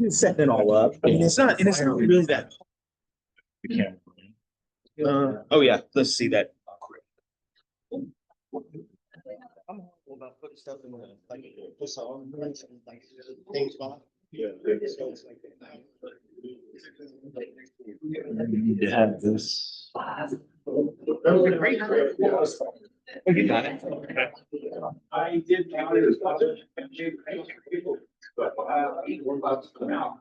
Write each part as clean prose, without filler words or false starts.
setting it all up. I mean, it's not really that. Oh yeah, let's see that. I'm horrible about putting stuff in the, like, this on, like, things on. Yeah. So it's like. You need to have this. That was a great trip. You got it. Okay. I did count it as positive. But now.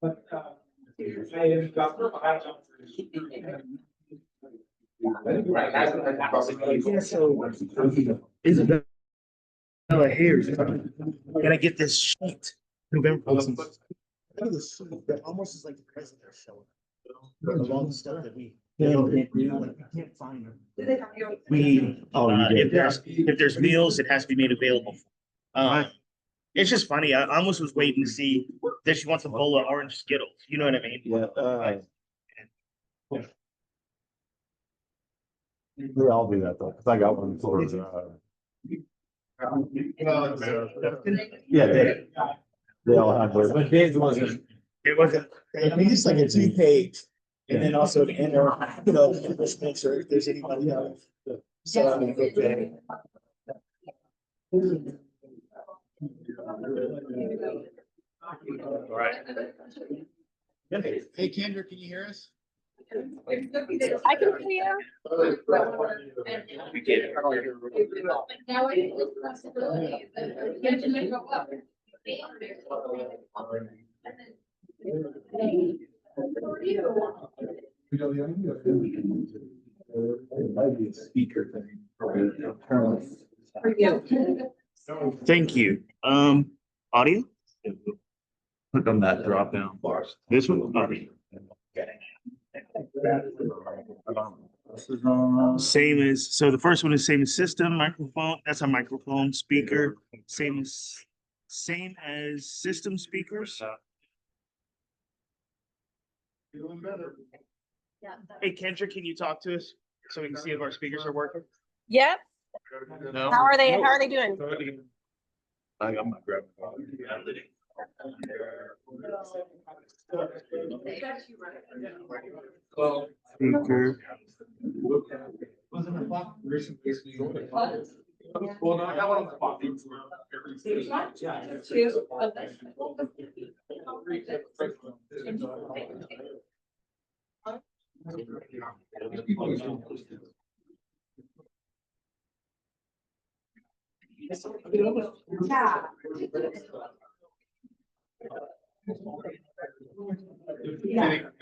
But I have got. Yeah, so Isabella Hayes, gonna get this sheet. November. Look at this sheet that almost is like the president showing. Of all the stuff that we can't find them. We, if there's meals, it has to be made available. It's just funny. I almost was waiting to see that she wants a bowl of orange Skittles. You know what I mean? Yeah. We all do that though, because I got one for. Yeah, they all have theirs, but Dave's wasn't. It wasn't. I mean, just like a 2-page, and then also to enter, this makes or if there's anybody else. So I'm gonna go there. All right. Hey Kendra, can you hear us? I can hear you. We get it. Now I think the possibility that the engine might go up. Speaker thing. Thank you. Audio? Click on that drop down bar. This one? Okay. Same as, so the first one is same as system, microphone, that's a microphone, speaker, same as system speakers. Feeling better. Hey Kendra, can you talk to us so we can see if our speakers are working? Yep. No. How are they doing? I'm not grabbing. Speaker. Well, no, I got one on the spot.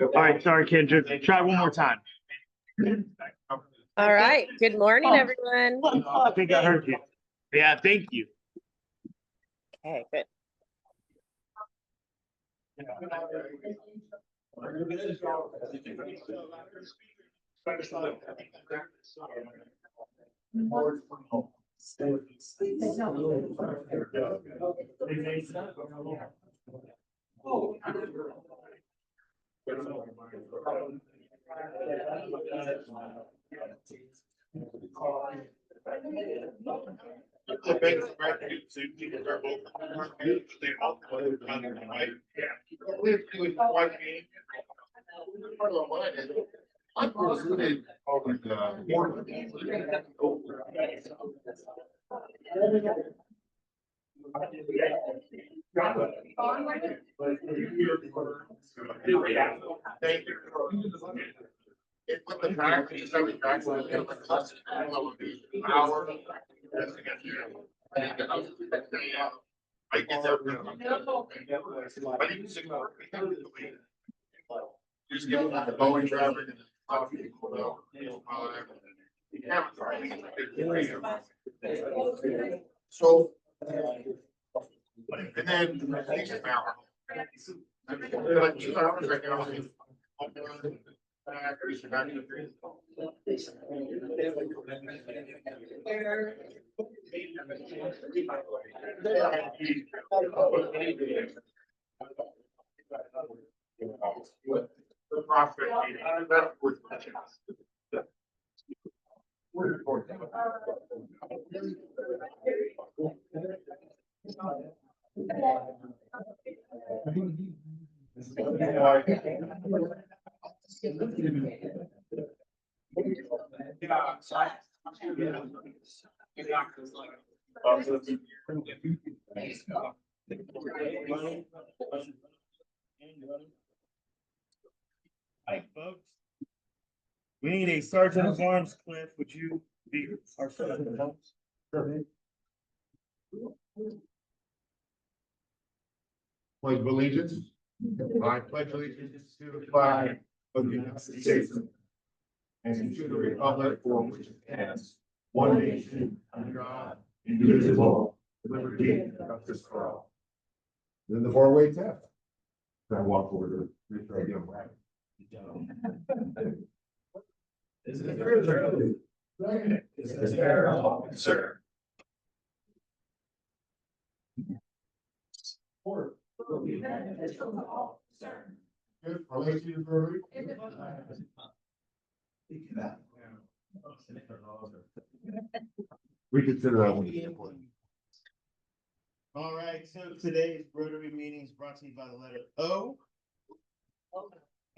All right, sorry Kendra, try one more time. All right. Good morning, everyone. I think I heard you. Yeah, thank you. Okay, good. With the back, you start with back, so it's like cluster, hour. I get that. But even just give them the Boeing traffic and coffee. So. And then. Like 2 hours right now. The prospect. Hi, folks. We need a sergeant of arms, Cliff. Would you be our sergeant of arms? Pledge of allegiance. I pledge allegiance to the flag of the United States and to the republic for which it stands, one nation, under God, indivisible, with liberty and justice for all. Then the four-way test. I walk over to make sure I get them right. Is it there? Is it there? Sir. Good, relations for we consider that one important. All right, so today's Rotary meeting is brought to you by the letter O.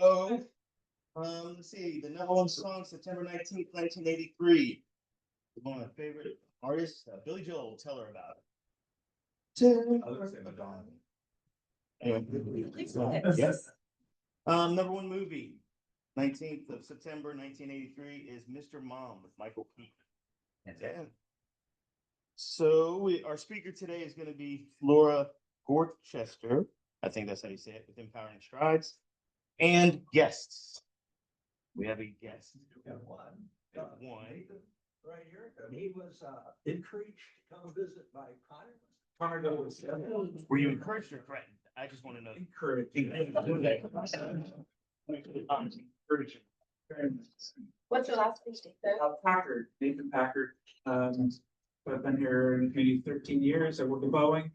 O. Let's see, the #1 song, September 19th, 1983. One of my favorite artists, Billy Joel, tell her about it. Anyway, yes. #1 movie, 19th of September, 1983 is Mr. Mom with Michael Keaton. Yeah. So our speaker today is going to be Flora Gorchester. I think that's how you say it, with Empowering Strides. And guests. We have a guest. One. One. Right here, he was encouraged to come visit by Connor. Were you encouraged or threatened? I just want to know. Encouraged. What's your last name? Packard, Nathan Packard. I've been here maybe 13 years. I work at Boeing.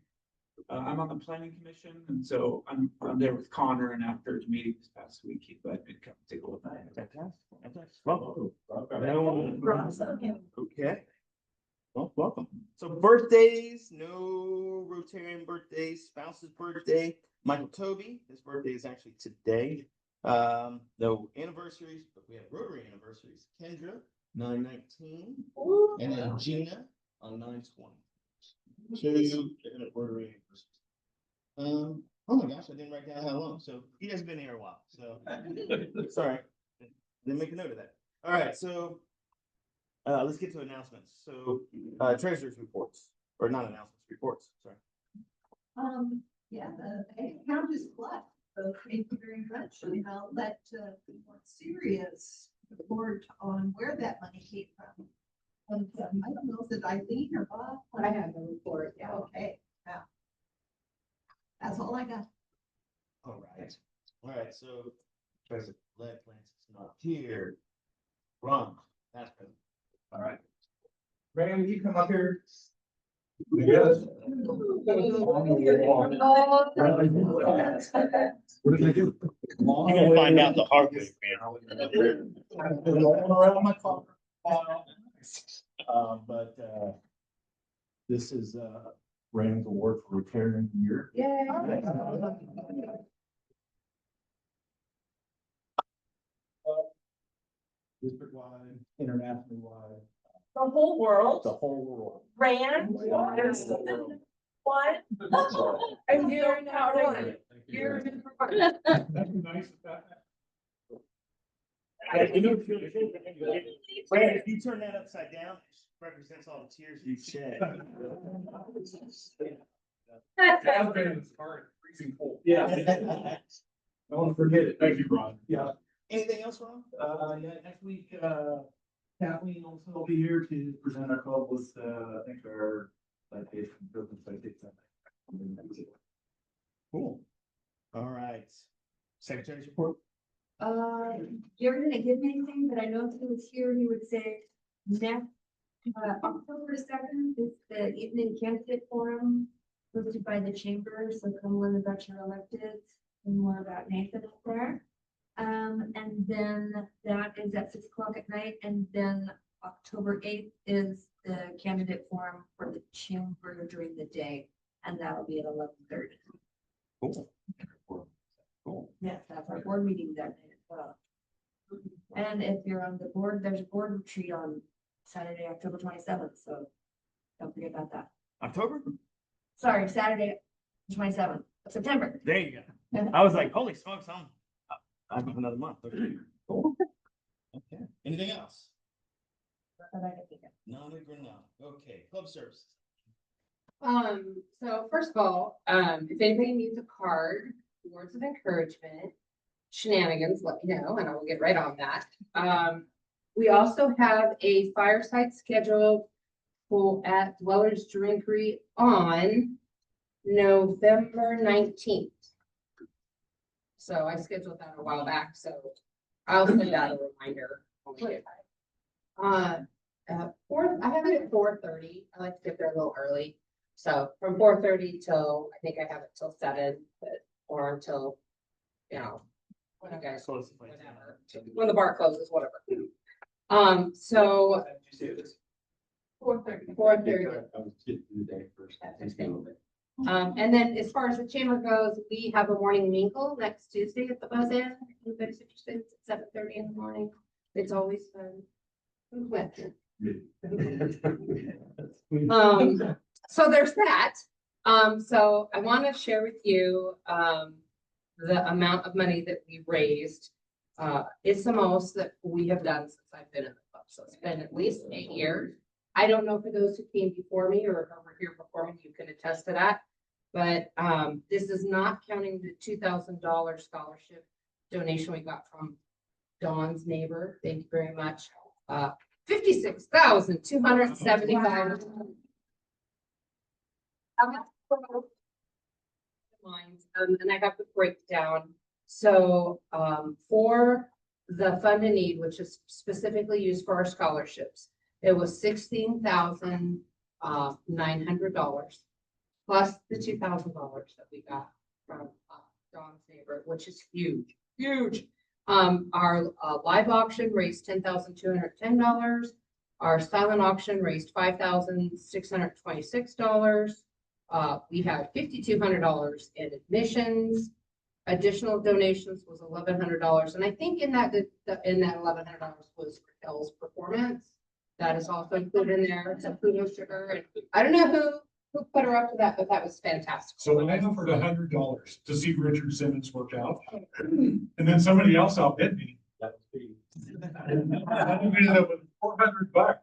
I'm on the planning commission, and so I'm there with Connor, and after the meeting this past week, he let me come take a look. Okay. Well, welcome. So birthdays, no Rotarian birthdays, spouse's birthday. Michael Toby, his birthday is actually today. No anniversaries, but we have Rotary anniversaries. Kendra, 9/19, and then Gina on 9/20. Two Rotary anniversaries. Oh my gosh, I didn't write down how long. So he hasn't been here a while. So sorry, didn't make a note of that. All right, so let's get to announcements. So treasurer's reports, or not announcements, reports. Sorry. Yeah, the bank account is flat, so thank you very much, and I'll let more serious report on where that money came from. And I don't know, is it Eileen or Bob? I have the report. Yeah, okay, yeah. That's all I got. All right, so Treasurer Lead Plants is not here. Ron, that's good. All right. Graham, you come up here. Yes. What did they do? You're gonna find out the hard way, man. Around my car. But this is Rand's award for retiring year. Yeah. District wide, internationally wide, The whole world the whole world. ran. What? I'm very proud of you. You're. Brad, if you turn that upside down, it represents all the tears you shed. Yeah. Don't forget it. Thank you, Ron. Yeah. Anything else, Ron? Yeah, next week, Kathleen also will be here to present our club with, I think our citation, business citation. Cool. All right. Secretary's report? You're gonna give me anything, but I know if he was here, he would say next, October 2nd is the evening candidate forum hosted by the chamber, so come learn about your elected and more about Nathan up there. And then that is at 6 o'clock at night, and then October 8th is the candidate forum for the chamber during the day, and that'll be at 11:30. Cool. Yes, that's our board meeting that day as well. And if you're on the board, there's a board retreat on Saturday, October 27th, so don't forget about that. October? Sorry, Saturday, 27th of September. There you go. I was like, holy smokes, I have another month. Okay. Cool. Okay, anything else? But I can think of- No, okay, club services. So first of all, if anybody needs a card, words of encouragement, shenanigans, let me know and I will get right on that. We also have a fireside scheduled at Dwellers Drinkery on November 19th. So I scheduled that a while back, so I'll send out a reminder. when we get back. I have it at 4:30. I like to get there a little early. So from 4:30 till, I think I have it till 7, or until, when you guys, Close the place. whatever, when the bar closes, whatever. So Did you say this? 4:30. I was getting the day first. And then as far as the chamber goes, we have a morning mingle next Tuesday at the Buzz Inn. Anybody's interested, it's at 7:30 in the morning. It's always fun. So there's that. So I want to share with you, the amount of money that we raised. It's the most that we have done since I've been in the club. So it's been at least 8 years. I don't know for those who came before me or were here before me, you can attest to that. But, this is not counting the $2,000 scholarship donation we got from Dawn's neighbor. Thank you very much. $56,275. And I have the breakdown. So, for the fund in need, which is specifically used for our scholarships, it was $16,900 plus the $2,000 that we got from Dawn's neighbor, which is huge, huge. Our live auction raised $10,210. Our silent auction raised $5,626. We had $5,200 in admissions. Additional donations was $1,100, and I think in that $1,100 was Raquel's performance. That is also included in there. It's a Pluto sugar, and I don't know who put her up to that, but that was fantastic. So I offered $100 to see Richard Simmons work out. And then somebody else outbid me. That was me. I ended up with $400.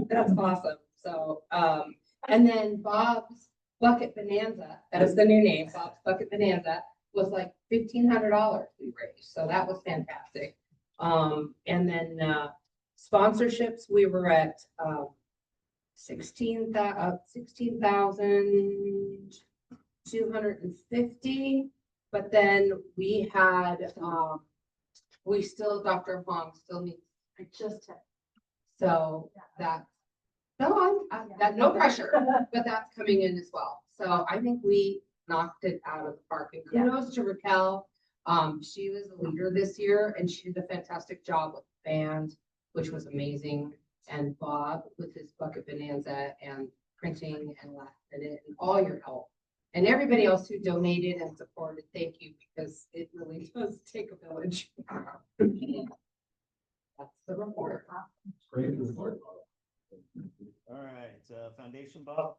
That's awesome. So, and then Bob's Bucket Bonanza, that is the new name, Bob's Bucket Bonanza, was like $1,500 we raised. So that was fantastic. And then, sponsorships, we were at, 16,250, but then we had, Dr. Huang still needs, so that, no pressure, but that's coming in as well. So I think we knocked it out of the park, and kudos to Raquel. She was a leader this year and she did a fantastic job with the band, which was amazing. And Bob with his Bucket Bonanza and printing and last minute and all your help. And everybody else who donated and supported, thank you, because it really does take a village. That's the report. Great report. All right, foundation, Bob?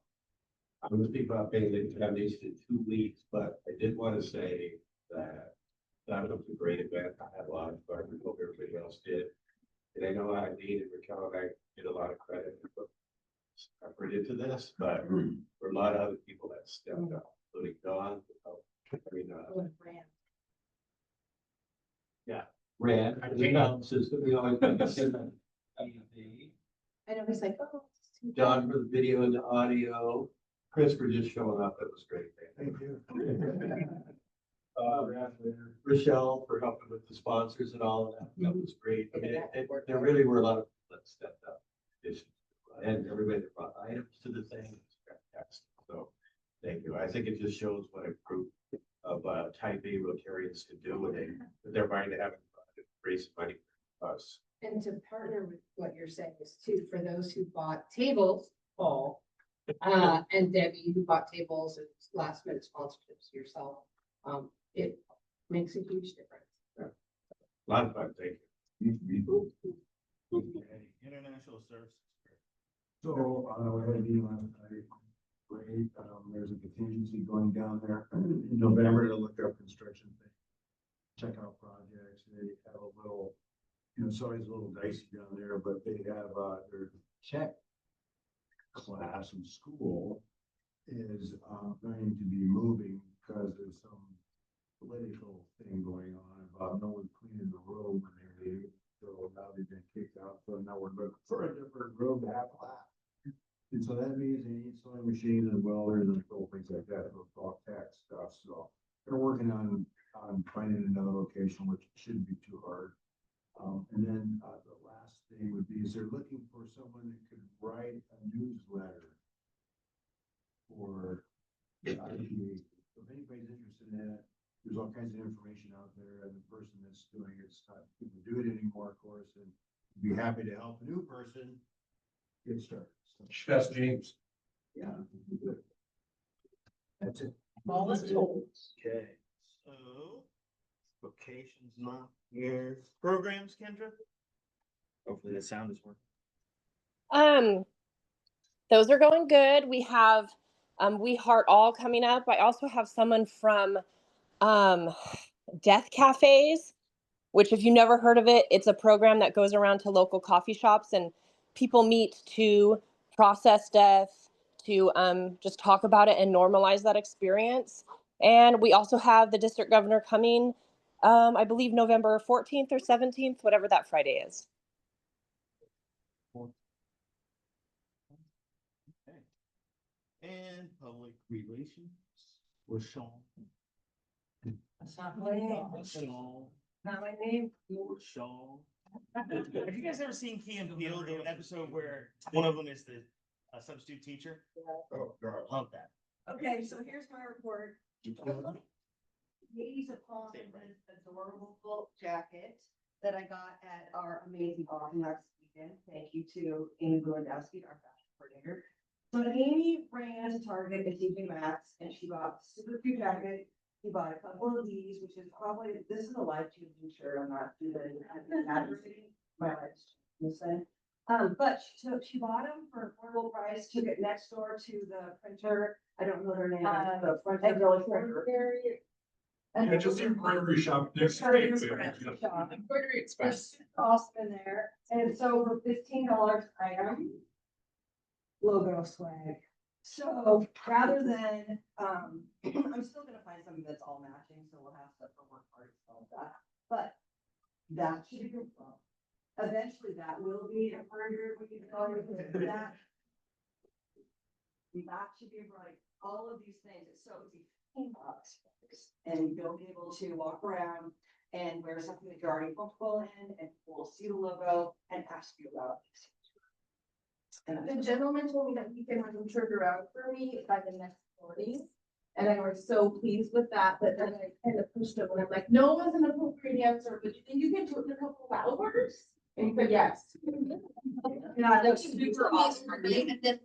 I'm gonna speak about paying the foundation in 2 weeks, but I did want to say that was a great event. I had a lot of fun. I hope everybody else did. And I know Eileen and Raquel and I get a lot of credit for effort into this, but there were a lot of other people that stepped up, including Dawn. Rand, the sound system, we always got to send them. I know he's like, oh. John for the video and the audio, Chris for just showing up, it was great. Thank you. Rochelle for helping with the sponsors and all of that, that was great. I mean, there really were a lot of people that stepped up. And everybody that brought items to the thing, it's fantastic. So, thank you. I think it just shows what a group of type A Rotarians can do when they're trying to have raise money for us. And to partner with what you're saying is too, for those who bought tables, Paul, and Debbie, who bought tables and last minute sponsorships yourself. makes a huge difference. A lot of fun, thank you. International service. So, we had a meeting last night. Great, there's a contingency going down there in November to look up construction thing. Check out projects, they have a little, it's always a little dicey down there, but they have, their check class in school is, going to be moving because there's some political thing going on about no one cleaning the room when they leave. So now they've been kicked out, so now we're looking for a different room to have class. And so that means they need sewing machines and welders and little things like that, for all tech stuff, so they're working on finding another location, which shouldn't be too hard. And then, the last thing would be, is they're looking for someone that could write a newsletter for the IPA. So if anybody's interested in that, there's all kinds of information out there, and the person that's doing it's not people do it anymore, of course, and be happy to help a new person get started. So, That's James. Yeah. That's it. Volunteers. Okay, so vocations not here. Programs, Kendra? Hopefully the sound is working. Those are going good. We have We Heart All coming up. I also have someone from Death Cafes, which if you've never heard of it, it's a program that goes around to local coffee shops and people meet to process death, to just talk about it and normalize that experience. And we also have the district governor coming, I believe November 14th or 17th, whatever that Friday is. Okay. And public relations with Sean. That's not my name. Sean. Not my name. Sean. Have you guys ever seen Key and Peele? They have an episode where one of them is the substitute teacher. Oh, God. Love that. Okay, so here's my report. Ladies upon this adorable jacket that I got at our amazing auction last weekend. Thank you to Amy Lewandowski, our fashion coordinator. So Amy ran to Target and TJ Maxx and she bought a super cute jacket. She bought a couple of these, which is probably, this is a life-changing shirt. I'm not doing advertising. My life's changing. But she bought them for affordable price, took it next door to the printer. I don't know their name. The French printer. Yeah, just the embroidery shop. Next to Embroidery it. shop. Embroidery There's Express. awesome in there, and so for $15 item. Logo swag. So rather than, I'm still gonna find something that's all matching, so we'll have stuff for work parties and all of that, but. That should be, eventually that will be embroidered when you go with that. That should be like, all of these things, it's so easy. $15. And you'll be able to walk around and wear something that you're already comfortable in, and we'll see the logo and ask you about it. And The gentleman told me that he can have them turned around for me by the next morning. And I was so pleased with that, but then I kind of pushed him and I'm like, no one's an appropriate answer, but you think you can do it in a couple of hours? And he said, yes. Yeah, that's Super awesome. And then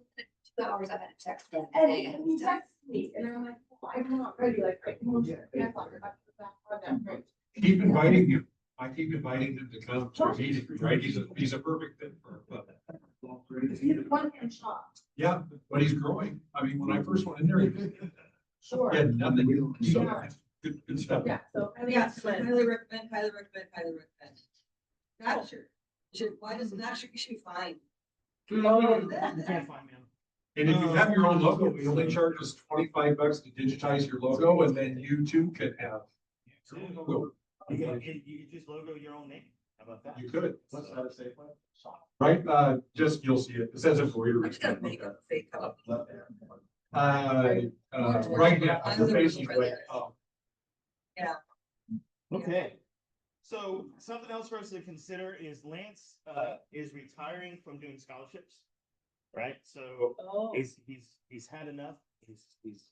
2 hours I had a text from. And he texted me and I'm like, well, I'm not ready, like, I can Yeah. right? Keep inviting him. I keep inviting him to come to our meetings, right? He's a perfect fit for our club. He's one man shop. Yeah, but he's growing. I mean, when I first went in there, Sure. he had nothing. So, Yeah. good stuff. Yeah, so. I mean, Yeah, it's so fun. highly recommend. That should, why doesn't that should be fine? You can't find me on. And if you have your own logo, we only charge us $25 to digitize your logo, and then you too can have your own logo. You just logo your own name. How about that? You could, Let's have a safe one. right? Just, you'll see it. It says embroidery. fake up. Left Right now, the face is like, Okay. So something else for us to consider is Lance is retiring from doing scholarships. Right? So Oh. he's had enough. He's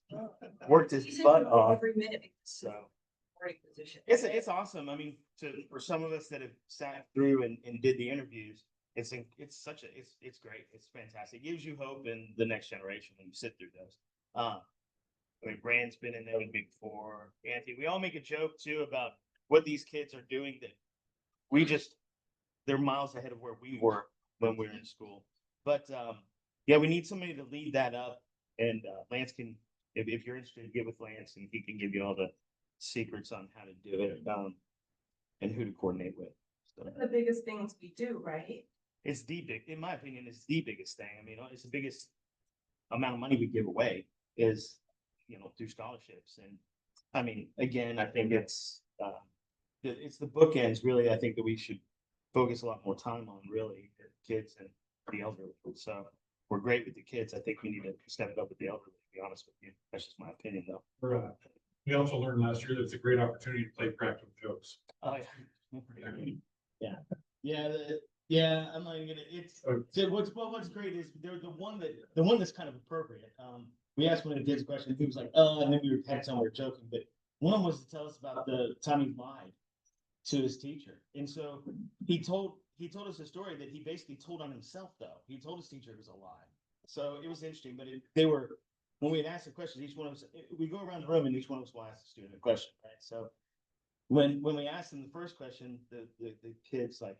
worked his butt off. Every minute. So Great position. it's awesome. I mean, for some of us that have sat through and did the interviews, it's great. It's fantastic. It gives you hope in the next generation when you sit through those. I mean, Brand's been in there with me before, Anthony, we all make a joke too about what these kids are doing that we just, they're miles ahead of where we were when we were in school. But, yeah, we need somebody to lead that up, and, Lance can, if you're interested, get with Lance and he can give you all the secrets on how to do it, and who to coordinate with. So, The biggest things we do, right? it's the big, in my opinion, it's the biggest thing. I mean, it's the biggest amount of money we give away is, through scholarships. And I mean, again, I think it's the bookends really, I think that we should focus a lot more time on really the kids and the elderly. So we're great with the kids. I think we need to step it up with the elderly, to be honest with you. That's just my opinion though. We also learned last year that it's a great opportunity to play practical jokes. Oh, yeah. Yeah, I'm not even gonna, so what's great is they're the one that's kind of appropriate. We asked one of the kids a question, he was like, and then we had some, we were joking, but one was to tell us about the time he lied to his teacher. And so he told us a story that he basically told on himself though. He told his teacher it was a lie. So it was interesting, but when we had asked the questions, each one of us, we go around the room and each one of us will ask the student a question, right? So when we asked him the first question, the kid's like,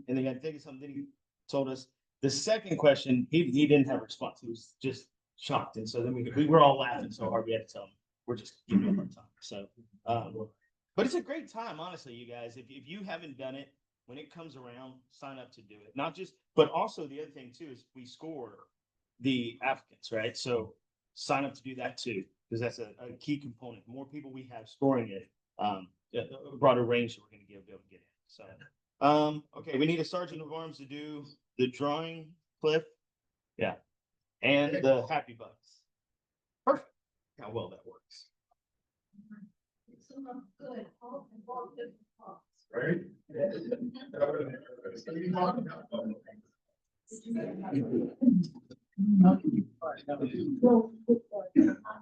and they got to think of something, then he told us the second question, he didn't have a response. He was just shocked. And so then we were all laughing so hard, we had to tell him, we're just giving him a hard time. So, but it's a great time, honestly, you guys. If you haven't done it, when it comes around, sign up to do it. Not just, but also the other thing too is we score the applicants, right? So sign up to do that too, because that's a key component. The more people we have scoring it, a broader range that we're going to be able to get in. So, okay, we need a sergeant of arms to do the drawing, Cliff. Yeah, and the happy bugs. Perfect. How well that works. It's not good. All involved in talks. Right?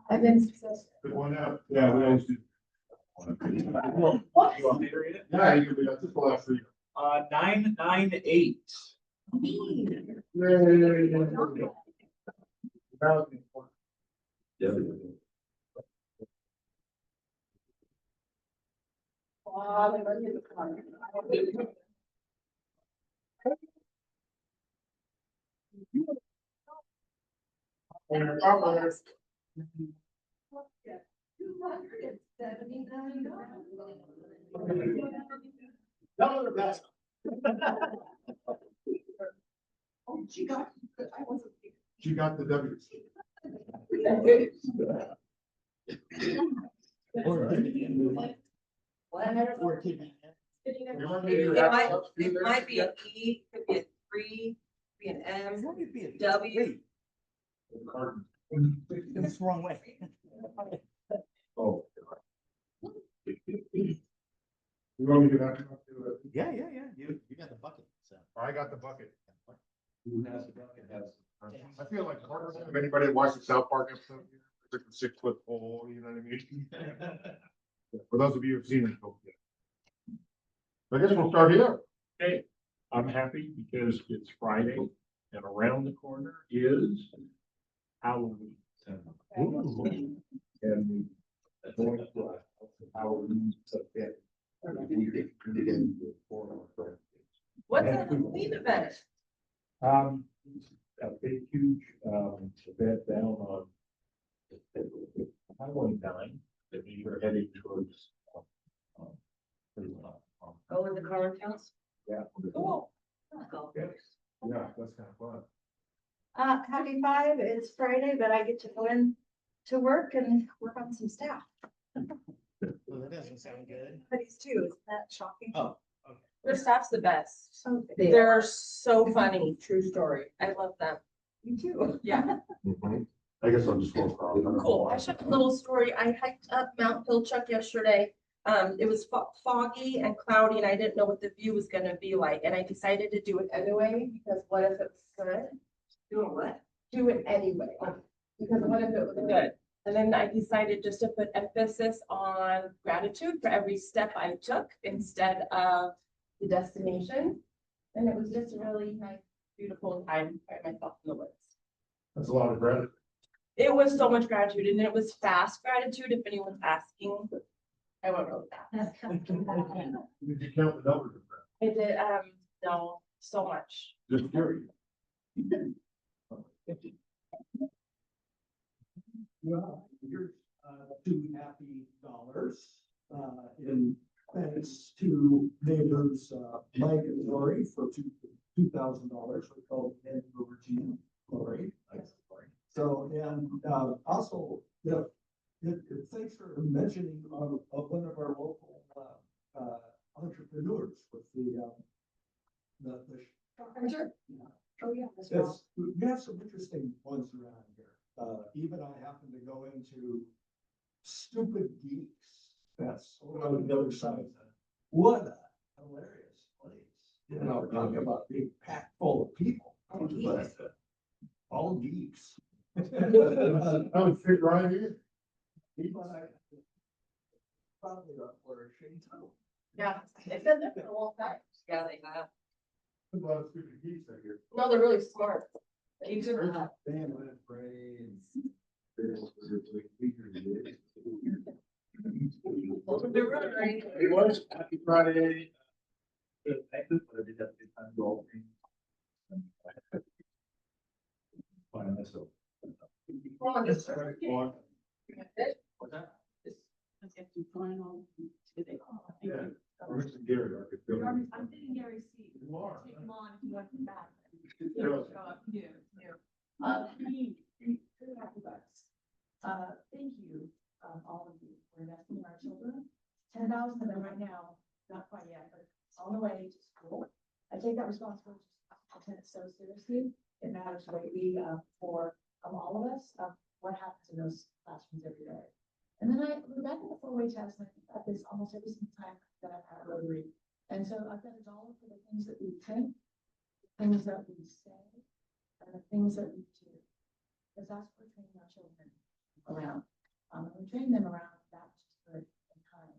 I've been successful. Good one out. Yeah, we always do. What? You want me to read it? Yeah, you can be, that's just the last three. 998. $279. Oh, she got, I wasn't. She got the W. Or it could be. It might be an E, could be a 3, be an M, W. It's the wrong way. Oh. You want me to do that? Yeah. You got the bucket. So I got the bucket. Who has the bucket has. I feel like, if anybody watched the South Park episode, it's like a 6-foot pole, you know what I mean? For those of you who've seen it. I guess we'll start here. Okay, I'm happy because it's Friday and around the corner is Halloween. And going to Halloween event. What's a Halloween event? A big, huge, event down on Highway 9 that we were heading towards. Oh, in the car counts? Yeah. Cool. Yeah, that's kind of fun. Happy 5, it's Friday, but I get to go in to work and work on some staff. well, that doesn't sound good. Buddies too, isn't that shocking? Oh, okay. Their staff's the best. So They're so funny, true story. I love them. You too. Yeah. I guess I'll just go. Cool. I should have a little story. I hiked up Mount Pilchuck yesterday. It was foggy and cloudy and I didn't know what the view was gonna be like. And I decided to do it anyway, because what if it was good? Doing what? Do it anyway, because what if it was good? And then I decided just to put emphasis on gratitude for every step I took instead of the destination. And it was just a really nice, beautiful time by myself in the woods. That's a lot of credit. It was so much gratitude and it was fast gratitude, if anyone's asking. I went really fast. Did you count the numbers of that? I did, no, so much. Just curious. Well, here's, $2 happy, in thanks to neighbors, Mike and Lori for $2,000, we call it Ed Robertine Lori. So, and, also, thanks for mentioning of one of our local, entrepreneurs with the. Sure. Yeah. Oh, yeah. that's Yes, wrong. we have some interesting ones around here. Even I happen to go into Stupid Geeks. That's over on the other side. What a hilarious place. You know, talking about being packed full of people. But, all geeks. I would fit right in. Probably not for a shade too. Yeah, they've been there for a long time. Yeah, they have. A lot of stupid geeks out here. No, they're really smart. Geeks are hot. Bandwidth braids. It was happy Friday. Thank you, but I did have a good time golfing. Fine, that's all. We're on this. What's that? Yeah. Bruce and Gary, I could feel it. I'm sitting Gary's seat. You are. Take him on if you want him back. Yeah. Show up, you do. Thank you, all of you, for investing in our children. 10,000 of them right now, not quite yet, but on the way to school. I take that responsibility so seriously. It matters greatly, for, all of us, what happens in those classrooms every day. And then I look back at the four-way test, and I think about this almost every single time that I've had Rotary. And so I've got a dollar for the things that we think, things that we say, and the things that we do. Because that's what we're training our children around. And we train them around that which is good and kind.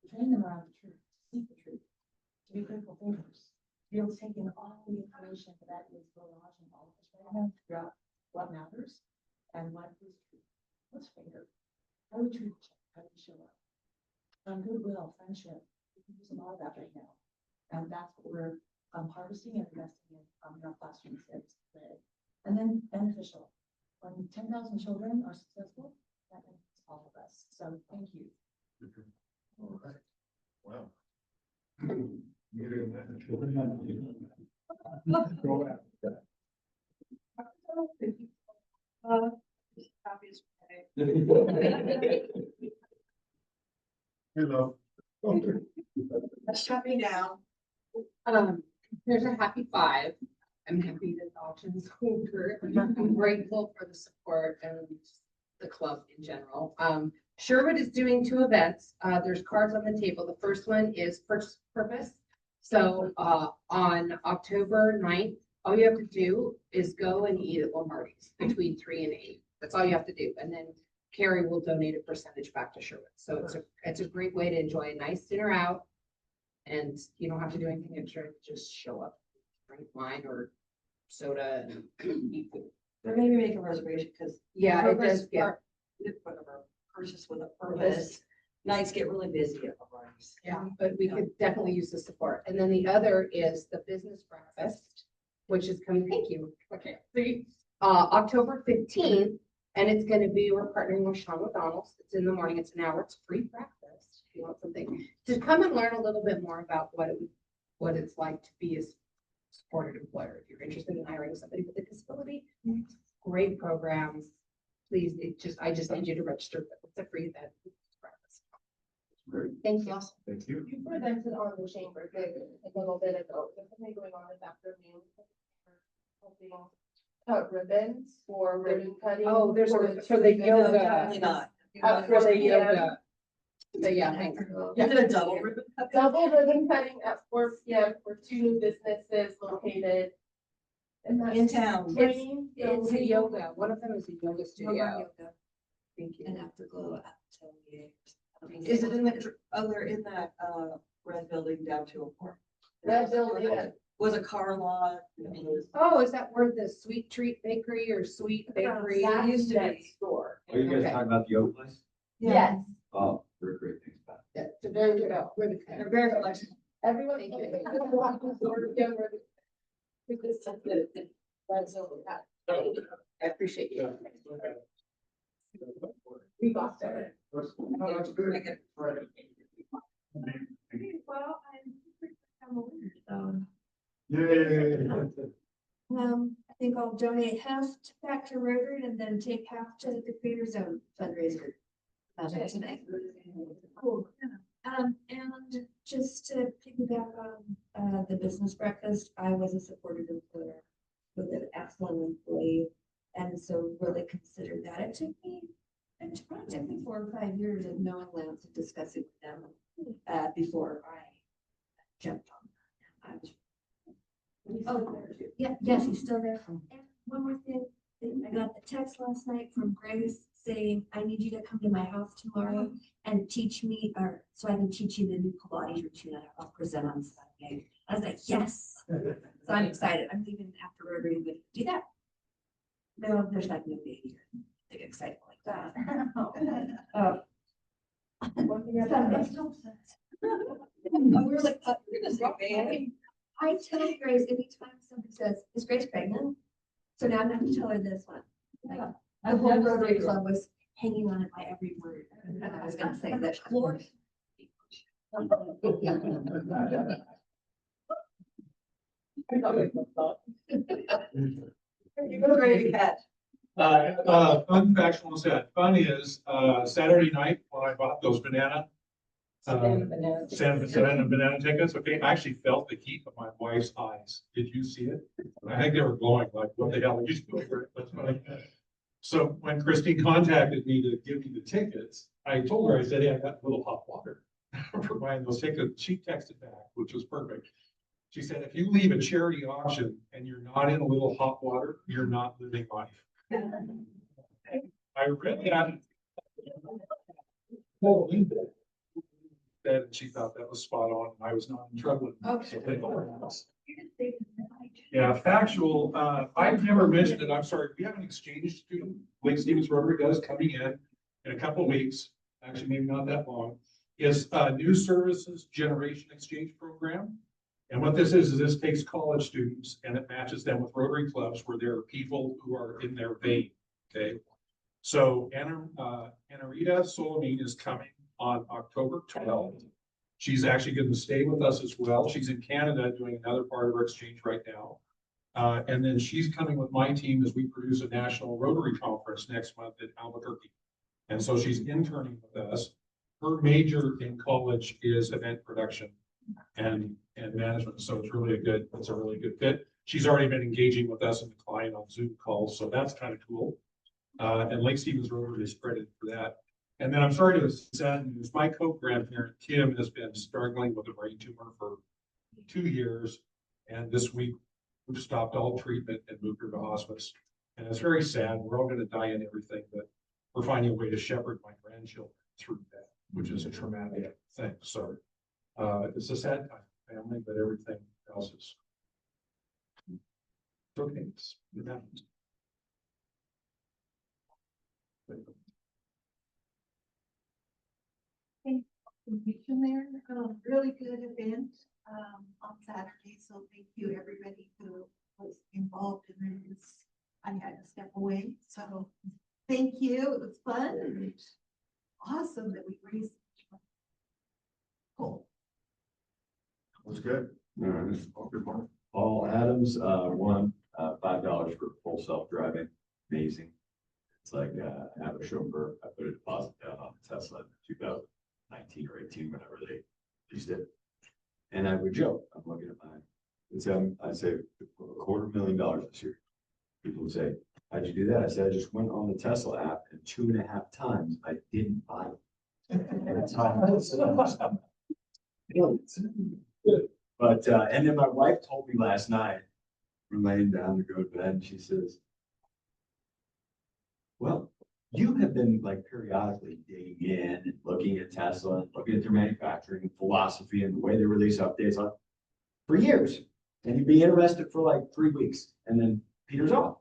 We train them around the truth, to seek the truth, to be critical thinkers, to be able to take in all the information that is barraging all of us right now, to figure out what matters and what is true. What's fair? How do we treat each other? How do we show up? Goodwill, friendship, we can use a lot of that right now. And that's what we're harvesting and investing in our classrooms today. And then beneficial. When 10,000 children are successful, that benefits all of us. So thank you. All right. Wow. Hello. Shut me down. There's a happy 5. I'm happy that the auction's over. I'm grateful for the support and the club in general. Sherwood is doing 2 events. There's cards on the table. The first one is Purpose. So, on October 9th, all you have to do is go and eat at Lombardi's between 3 and 8. That's all you have to do. And then Carrie will donate a percentage back to Sherwood. So it's a great way to enjoy a nice dinner out. And you don't have to do anything extra, just show up, drink wine or soda and eat food. Or maybe make a reservation, because. Yeah, it does, yeah. Whatever, purchase with a purpose. Nights get really busy at the parties. Yeah, but we could definitely use the support. And then the other is the business breakfast, which is coming, thank you. Okay, see, October 15th, and it's gonna be, we're partnering with Sean McDonald's. It's in the morning, it's an hour, it's free breakfast. If you want something, to come and learn a little bit more about what it's like to be a supported employer. If you're interested in hiring somebody with a disability, great programs. Please, I just need you to register. It's a free event. Great. Thank you. Thank you. You presented on the chamber thing a little bit ago. There's something going on this afternoon. Ribbons for ribbon cutting. Oh, there's for the yoga. For the yoga. So yeah, thanks. You did a double ribbon cut? Double ribbon cutting at 4 p.m. for 2 new businesses located In town. It's a yoga. One of them is a yoga studio. Thank you. And Afterglow Atelier. Is it in the, they're in that, red building down to a port? That building, was a car lot. It was- Oh, is that where the Sweet Treat Bakery or Sweet Bakery That's used to that be? Store. Are you guys Okay. talking about the oak place? Yes. Oh, we're great things about it. Yeah, it's a very good, they're very flexible. Everyone. Thank you. I appreciate you. We lost it. Well, I'm. Yay. I think I'll donate half back to Rotary and then take half to the Creator Zone fundraiser. Today. Cool. And just to piggyback on, the business breakfast, I was a supported employer with an excellent employee. And so really considered that. It probably took me 4 or 5 years of knowing Lance and discussing with them, before I jumped on. I was. Oh, yeah, yes, he's still there. And one more thing, I got the text last night from Grace saying, I need you to come to my house tomorrow and teach me, or so I can teach you the new Pilates routine that I'll present on Sunday. I was like, yes. So I'm excited. I'm leaving after Rotary, but do that. No, there's like no baby. They get excited like that. We're like, I tell Grace anytime somebody says, is Grace pregnant? So now I'm gonna have to tell her this one. Like, the whole Rotary Club was hanging on it by every word. I was gonna say that. Lord. You go ready to catch. Fun factual on that. Fun is, Saturday night when I bought those banana tickets, okay, I actually felt the heat of my wife's eyes. Did you see it? I think they were glowing like, what the hell are you doing? That's funny. So when Christine contacted me to give me the tickets, I told her, I said, hey, I got a little hot water for buying those tickets. She texted back, which was perfect. She said, if you leave a charity auction and you're not in a little hot water, you're not living life. I really had. That she thought that was spot on. I was not in trouble. Yeah, factual. I've never mentioned it. I'm sorry. We have an exchange student, Lake Stevens Rotary does coming in a couple of weeks. Actually, maybe not that long. Is a new services generation exchange program. And what this is this takes college students and it matches them with Rotary clubs where there are people who are in their vein. Okay. So Anarita Solomine is coming on October 12th. She's actually going to stay with us as well. She's in Canada doing another part of our exchange right now. And then she's coming with my team as we produce a national Rotary conference next month in Albuquerque. And so she's interning with us. Her major in college is event production and management. So it's a really good fit. She's already been engaging with us and the client on Zoom calls. So that's kind of cool. And Lake Stevens Rotary is credited for that. And then I'm sorry to sad news, my co-grandparent Kim has been struggling with a brain tumor for 2 years. And this week we've stopped all treatment and moved her to hospice. And it's very sad. We're all going to die in everything, but we're finding a way to shepherd my grandchildren through that, which is a traumatic thing. So it's a sad time for family, but everything else is okay. It happens. Information there, really good event, on Saturday, so thank you everybody who was involved in this. I had to step away, so thank you, it was fun and awesome that we raised. Cool. Was good. Paul Adams, won, $5 for full self-driving, amazing. It's like, I have a chauffeur, I put a deposit down on the Tesla in 2019 or 18, whenever they released it. And I would joke, I'm looking at mine, and so I say $250,000 this year. People would say, how'd you do that? I said, I just went on the Tesla app and 2.5 times I didn't buy it. But, and then my wife told me last night, we're laying down to go to bed, and she says, well, you have been like periodically digging in and looking at Tesla and looking at their manufacturing philosophy and the way they release updates on for years. And he'd be interested for like 3 weeks and then Peter's off.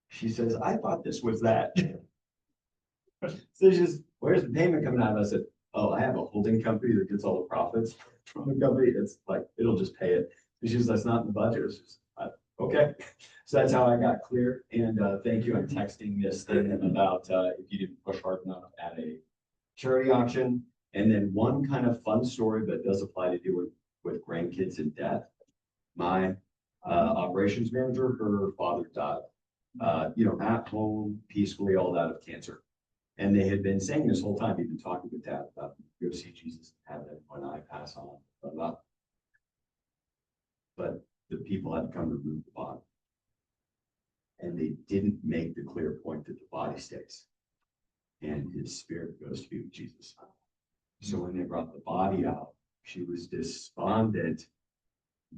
She says, I thought this was that. So she says, where's the payment coming out of? I said, oh, I have a holding company that gets all the profits from the company. It's like, it'll just pay it. And she says, that's not in the budget. It's just, okay. So that's how I got clear. And thank you. I'm texting this thing about if you didn't push hard enough at a charity auction. And then one kind of fun story, but does apply to do with grandkids and death. My operations manager, her father died, at home, peacefully, all that of cancer. And they had been saying this whole time, he'd been talking with Dad about go see Jesus, have it when I pass on, blah, blah. But the people had to come to remove the body. And they didn't make the clear point that the body stays. And his spirit goes to be with Jesus. So when they brought the body out, she was despondent.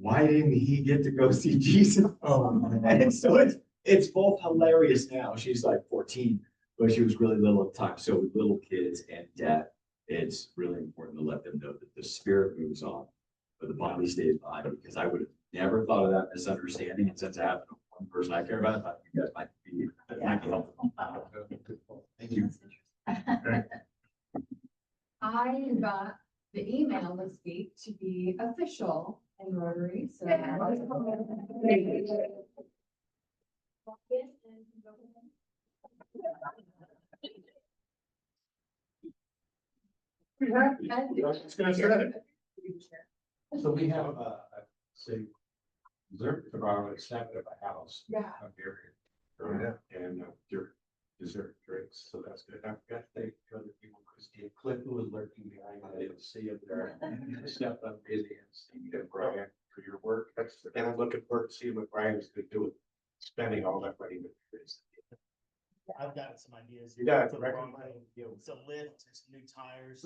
Why didn't he get to go see Jesus? And so it's both hilarious now. She's like 14, but she was really little at the time. So with little kids and death, it's really important to let them know that the spirit moves on, but the body stays behind, because I would have never thought of that misunderstanding. And since it happened to one person I care about, I thought you guys might be helpful. Thank you. I got the email this week to be official in Rotary, so. So we have say, tomorrow at 7 at my house. Yeah. I'm here. And dessert drinks, so that's good. I forgot to thank the other people, Christine Clinton was lurking behind, I didn't see him there. Stepped up busy, and Steve and Brian for your work. And I'm looking forward to seeing what Brian's been doing, spending all that money with this. I've got some ideas. You got it. It's a wrong way. It's a lift, it's new tires.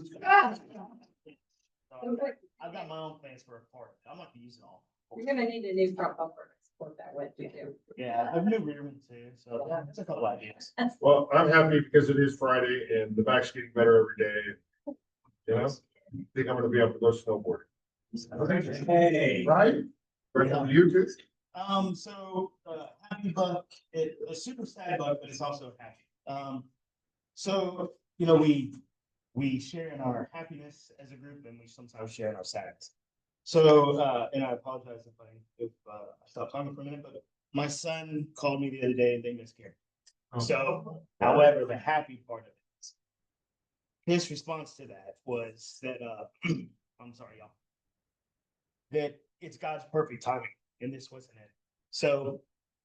I've got my own plans for a park. I'm not gonna use it all. You're gonna need a new front bumper to support that wind too. Yeah, I've new rearman too, so it's a couple ideas. Well, I'm happy because it is Friday and the back's getting better every day. You know, I think I'm gonna be able to go snowboarding. Hey. Right? Right, you too? So, happy buck, a super sad buck, but it's also happy. So, we share in our happiness as a group, and we sometimes share in our sadness. So, and I apologize if I stop talking for a minute, but my son called me the other day and they miscarried. So, however, the happy part of it is, his response to that was that, I'm sorry, y'all, that it's God's perfect timing, and this wasn't it. So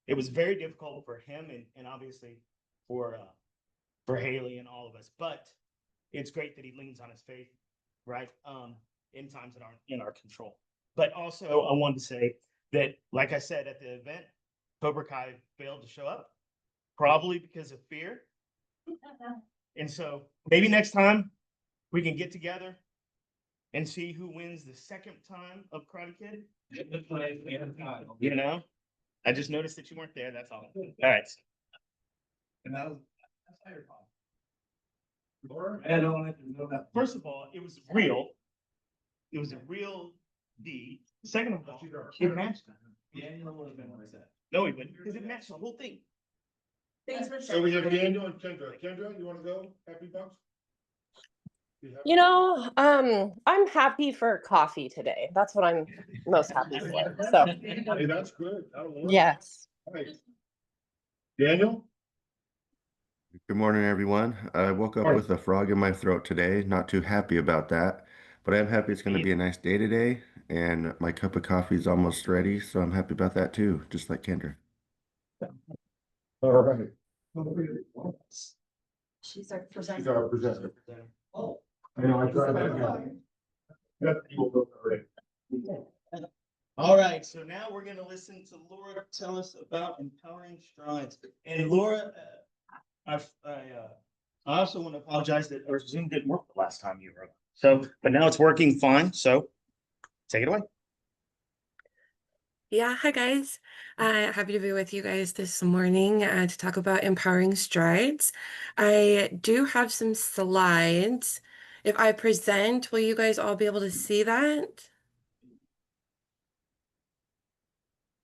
it was very difficult for him and obviously for Haley and all of us, but it's great that he leans on his faith, right? In times that aren't in our control. But also I wanted to say that, like I said, at the event, Cobra Kai failed to show up, probably because of fear. And so maybe next time we can get together and see who wins the second time of Karate Kid. You know, I just noticed that you weren't there. That's all. All right. And that's how you're problem. I don't like to know that. First of all, it was real. It was a real deed. Second of all, it matched. No, he wouldn't, because it matched the whole thing. Thanks for So we sharing. have Daniel and Kendra. Kendra, you wanna go? Happy bucks? I'm happy for coffee today. That's what I'm most happy for. So, Hey, that's good. That'll work. yes. Right. Daniel? Good morning, everyone. I woke up Morning. with a frog in my throat today. Not too happy about that, but I'm happy it's going to be a nice day today. And my cup of coffee is almost ready, so I'm happy about that too, just like Kendra. All right. She's our She's presenter. our presenter. Oh. I know, I tried that. Got the evil book already. All right, so now we're gonna listen to Laura tell us about Empowering Strides. And Laura, I also want to apologize that our Zoom didn't work the last time you were on. So, but now it's working fine, so take it away. Yeah, hi guys. Happy to be with you guys this morning to talk about Empowering Strides. I do have some slides. If I present, will you guys all be able to see that?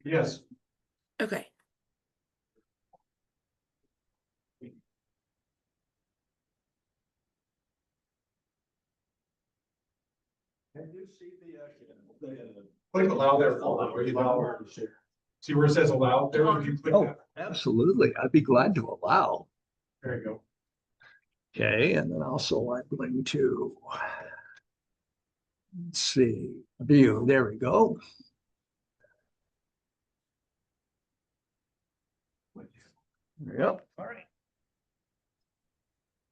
Yes. Okay. Can you see the? Click allow there. See where it says allow there? Would you click Oh, that? absolutely. I'd be glad to allow. There you go. Okay, and then also I'm going to. Let's see, view, there we go. Yep, all right.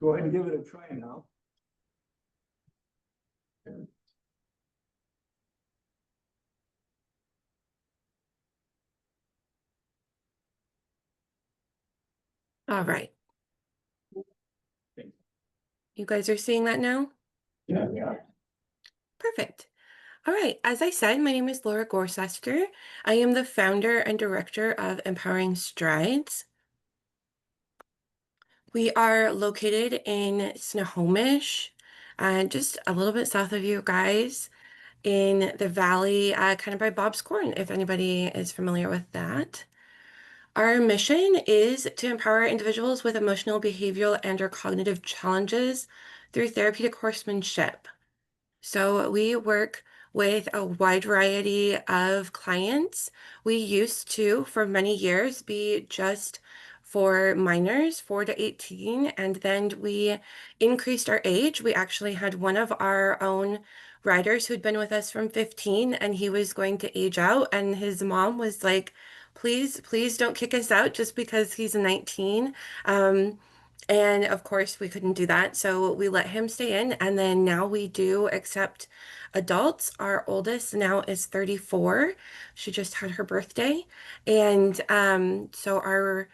Go ahead and give it a try now. All right. You guys are seeing that now? Yeah. Perfect. All right. As I said, my name is Laura Gorsester. I am the founder and director of Empowering Strides. We are located in Snohomish, just a little bit south of you guys in the valley, kind of by Bob's Corn, if anybody is familiar with that. Our mission is to empower individuals with emotional, behavioral, and/or cognitive challenges through therapeutic horsemanship. So we work with a wide variety of clients. We used to, for many years, be just for minors, 4 to 18, and then we increased our age. We actually had one of our own riders who'd been with us from 15, and he was going to age out, and his mom was like, please don't kick us out just because he's 19. And of course, we couldn't do that. So we let him stay in. And then now we do accept adults. Our oldest now is 34. She just had her birthday. And so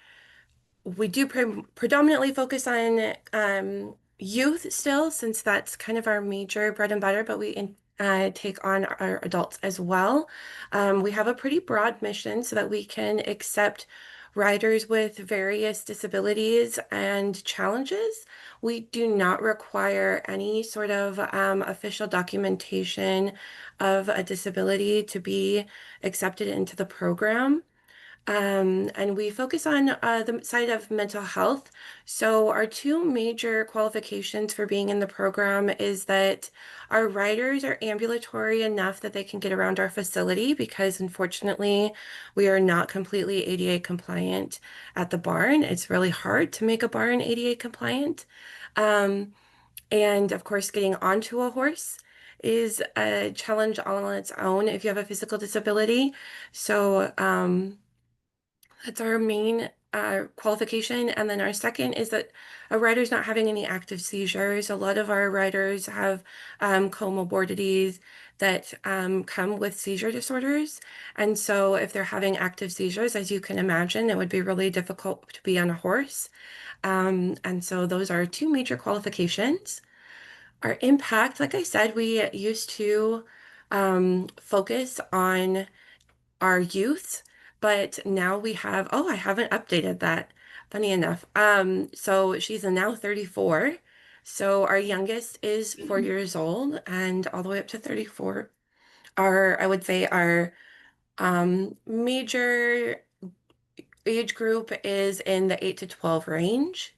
we do predominantly focus on youth still, since that's kind of our major bread and butter, but we take on our adults as well. We have a pretty broad mission so that we can accept riders with various disabilities and challenges. We do not require any sort of official documentation of a disability to be accepted into the program. And we focus on the side of mental health. So our two major qualifications for being in the program is that our riders are ambulatory enough that they can get around our facility, because unfortunately we are not completely ADA compliant at the barn. It's really hard to make a barn ADA compliant. And of course, getting onto a horse is a challenge all on its own if you have a physical disability. So that's our main qualification. And then our second is that a rider's not having any active seizures. A lot of our riders have comorbidities that come with seizure disorders. And so if they're having active seizures, as you can imagine, it would be really difficult to be on a horse. And so those are two major qualifications. Our impact, like I said, we used to focus on our youth, but now we have, oh, I haven't updated that, funny enough. So she's now 34. So our youngest is 4 years old, and all the way up to 34. I would say our major age group is in the 8 to 12 range.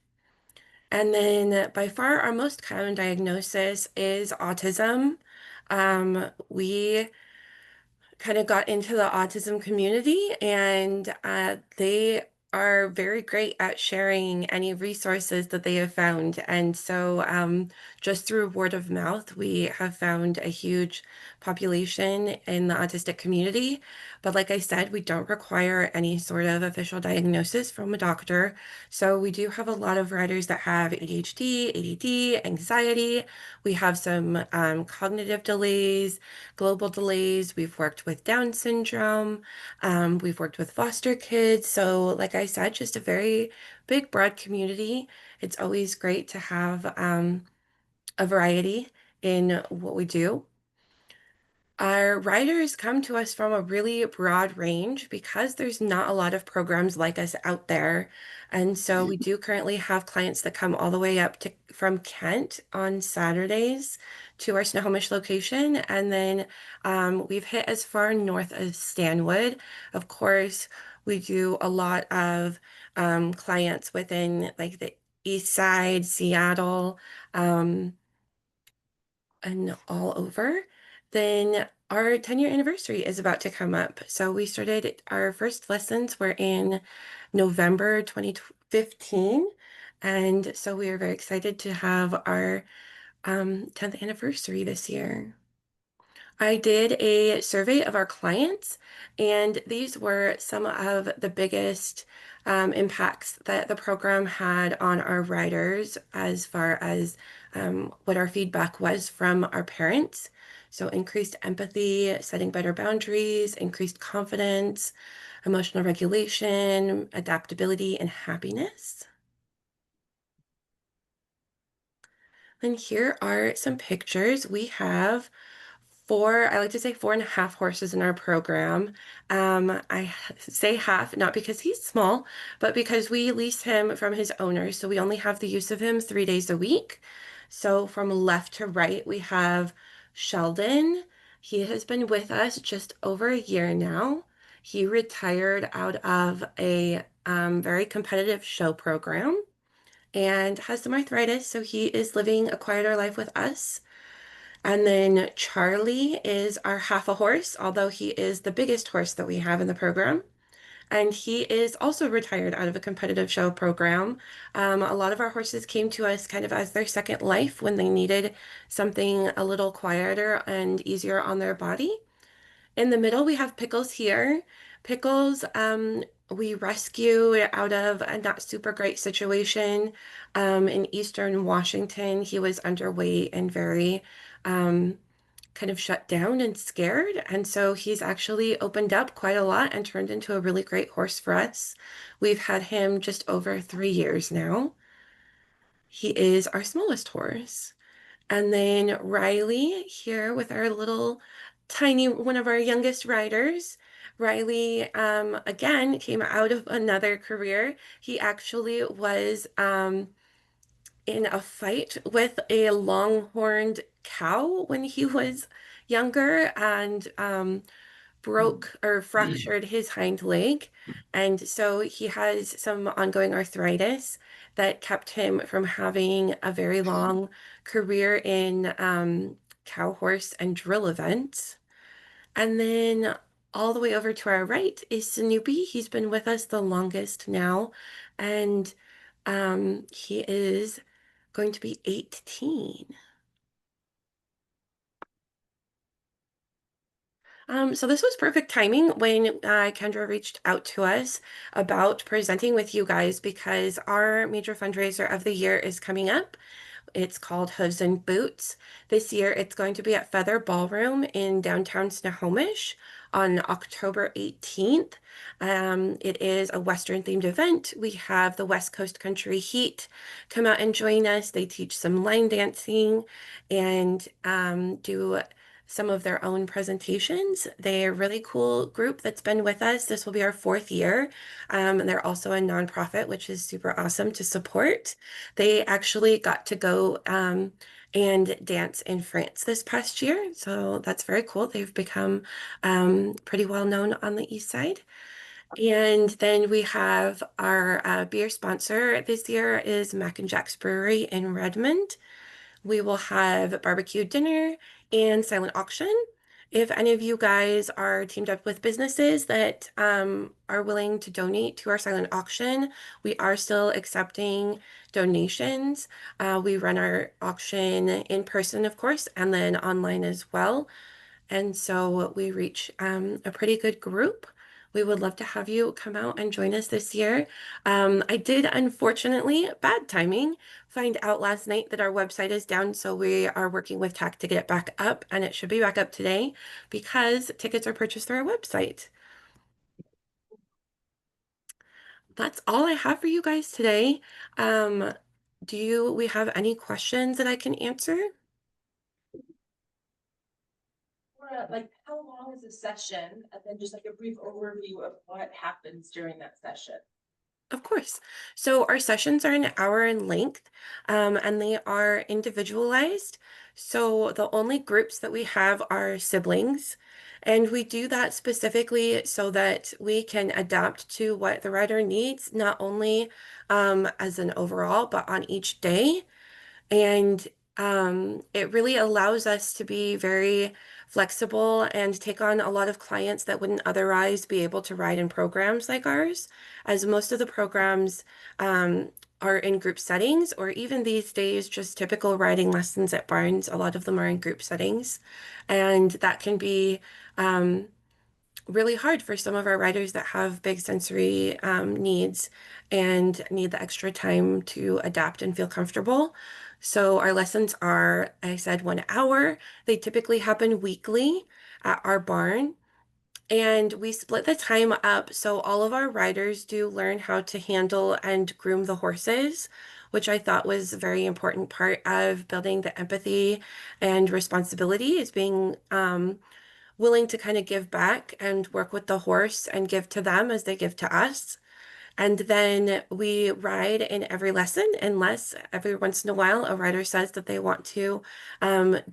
And then by far our most common diagnosis is autism. We kind of got into the autism community, and they are very great at sharing any resources that they have found. And so just through word of mouth, we have found a huge population in the autistic community. But like I said, we don't require any sort of official diagnosis from a doctor. So we do have a lot of riders that have ADHD, ADD, anxiety. We have some cognitive delays, global delays. We've worked with Down syndrome. We've worked with foster kids. So like I said, just a very big, broad community. It's always great to have a variety in what we do. Our riders come to us from a really broad range because there's not a lot of programs like us out there. And so we do currently have clients that come all the way up to from Kent on Saturdays to our Snohomish location. And then we've hit as far north as Stanwood. Of course, we do a lot of clients within like the East Side, Seattle, and all over. Then our 10-year anniversary is about to come up. So we started our first lessons were in November 2015. And so we are very excited to have our 10th anniversary this year. I did a survey of our clients, and these were some of the biggest impacts that the program had on our riders as far as what our feedback was from our parents. So increased empathy, setting better boundaries, increased confidence, emotional regulation, adaptability, and happiness. And here are some pictures. We have I like to say 4.5 horses in our program. I say half, not because he's small, but because we lease him from his owner. So we only have the use of him 3 days a week. So from left to right, we have Sheldon. He has been with us just over a year now. He retired out of a very competitive show program and has some arthritis. So he is living a quieter life with us. And then Charlie is our half a horse, although he is the biggest horse that we have in the program. And he is also retired out of a competitive show program. A lot of our horses came to us kind of as their second life when they needed something a little quieter and easier on their body. In the middle, we have Pickles here. Pickles, we rescued out of a not super great situation in Eastern Washington. He was underweight and very kind of shut down and scared. And so he's actually opened up quite a lot and turned into a really great horse for us. We've had him just over 3 years now. He is our smallest horse. And then Riley here with our little tiny, one of our youngest riders. Riley, again, came out of another career. He actually was in a fight with a longhorned cow when he was younger and broke or fractured his hind leg. And so he has some ongoing arthritis that kept him from having a very long career in cow, horse, and drill events. And then all the way over to our right is Snoopy. He's been with us the longest now, and he is going to be 18. So this was perfect timing when Kendra reached out to us about presenting with you guys because our major fundraiser of the year is coming up. It's called Hooves and Boots. This year it's going to be at Feather Ballroom in downtown Snohomish on October 18th. It is a Western themed event. We have the West Coast Country Heat come out and join us. They teach some line dancing and do some of their own presentations. They're a really cool group that's been with us. This will be our 4th year. And they're also a nonprofit, which is super awesome to support. They actually got to go and dance in France this past year. So that's very cool. They've become pretty well known on the East Side. And then we have our beer sponsor this year is Mac and Jack's Brewery in Redmond. We will have barbecue dinner and silent auction. If any of you guys are teamed up with businesses that are willing to donate to our silent auction, we are still accepting donations. We run our auction in person, of course, and then online as well. And so we reach a pretty good group. We would love to have you come out and join us this year. I did, unfortunately, bad timing, find out last night that our website is down. So we are working with TAC to get it back up, and it should be back up today because tickets are purchased through our website. That's all I have for you guys today. Do we have any questions that I can answer? Like, how long is a session? And then just like a brief overview of what happens during that session. Of course. So our sessions are an hour in length, and they are individualized. So the only groups that we have are siblings, and we do that specifically so that we can adapt to what the rider needs, not only as an overall, but on each day. And it really allows us to be very flexible and take on a lot of clients that wouldn't otherwise be able to ride in programs like ours, as most of the programs are in group settings, or even these days, just typical riding lessons at Barnes. A lot of them are in group settings, and that can be really hard for some of our riders that have big sensory needs and need the extra time to adapt and feel comfortable. So our lessons are, I said, 1 hour. They typically happen weekly at our barn. And we split the time up so all of our riders do learn how to handle and groom the horses, which I thought was a very important part of building the empathy and responsibility, is being willing to kind of give back and work with the horse and give to them as they give to us. And then we ride in every lesson, unless every once in a while a rider says that they want to